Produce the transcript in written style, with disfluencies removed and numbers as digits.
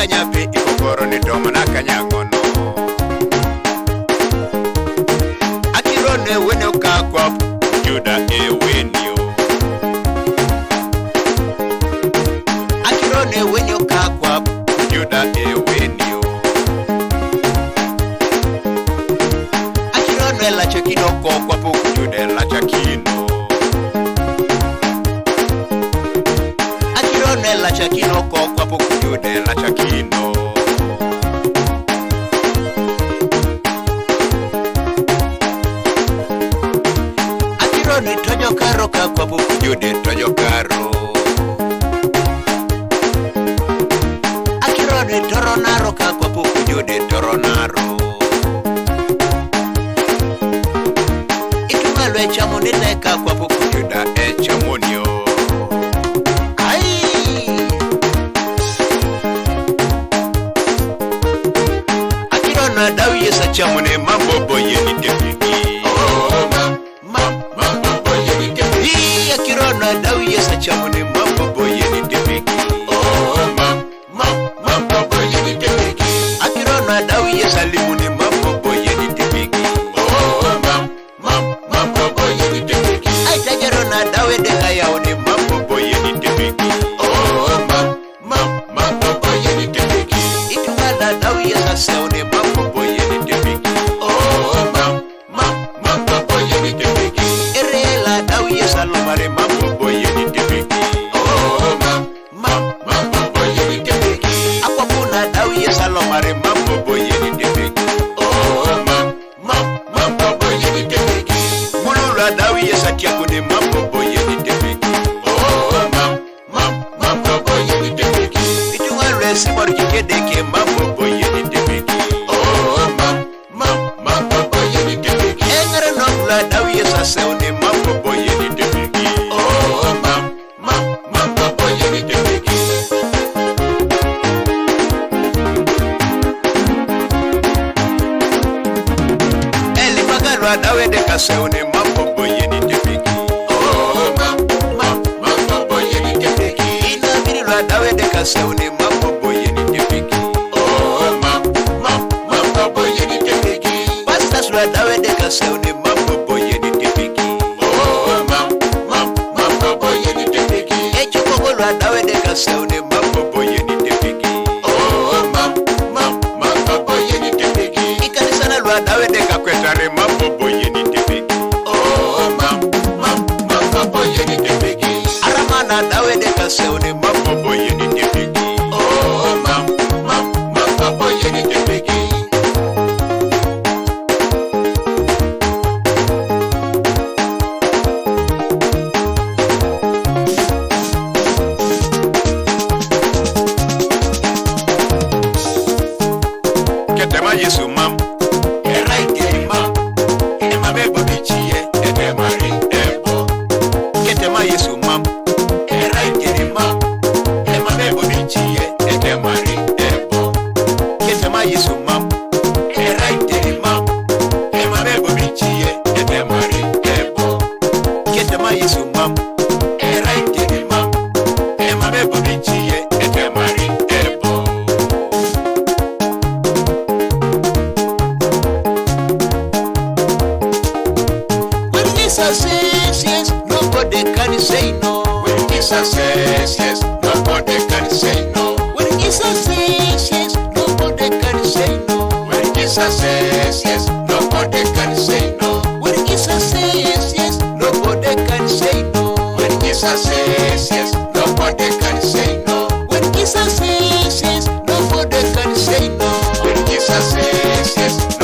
kanyape ikokoro ni tomana kanyangono akirone wene ukakwa juda ewenio akirone wene ukakwa juda ewenio akirone la chakino kokwa puku juda la chakino akirone la chakino kokwa puku juda la chakino akirone tojo karo kakwa puku juda tojo karo akirone toronaro kakwa puku juda toronaro itungalwe chamonine kakwa puku juda chamonio Dawi yesa chamone mambo boye ni tepeki mambo boye ni tepeki akirona dawi yesa chamone mambo boye ni tepeki mambo boye ni tepeki akirona dawi yesa limune mambo boye ni tepeki mambo boye ni tepeki ai tajerona dawe de kayaone mambo boye ni tepeki mambo boye ni tepeki itungala dawi yesa seone mambo boye ni tepeki mambo boye ni tepeki erela dawi yesa lomare mambo boye ni tepeki mambo boye ni tepeki akwapuna dawi yesa lomare mambo boye ni tepeki mambo boye ni tepeki mulula dawi yesa tiakune mambo boye ni tepeki mambo boye ni tepeki itungala simor kikedeke mambo boye ni tepeki mambo boye ni tepeki engare nongla dawi yesa seone mambo boye ni tepeki mambo boye ni tepeki eli magalwa dawe de kaseone mambo boye ni tepeki mambo boye ni tepeki ina birilwa dawe de kaseone mambo boye ni tepeki mambo boye ni tepeki pastas la dawe de kaseone mambo boye ni tepeki mambo boye ni tepeki echoko la dawe de kaseone mambo boye ni tepeki mambo boye ni tepeki ikanisa na la dawe de kakwetare mambo boye ni tepeki mambo boye ni tepeki aramana dawe de kaseone mambo boye ni tepeki mambo boye ni tepeki ketema Yesu mam eraike mam emabebo bichie etemari ebo ketema Yesu mam eraike mam emabebo bichie etemari ebo ketema Yesu mam eraike mam emabebo bichie etemari ebo ketema Yesu mam eraike mam emabebo bichie etemari ebo. When Jesus says yes, nobody can say no. When Jesus says yes, nobody can say no. When Jesus says yes, nobody can say no. When Jesus says yes, nobody can say no. When Jesus says yes, nobody can say no. When Jesus says yes, nobody can say no. When Jesus says yes, nobody can say no. When Jesus says yes.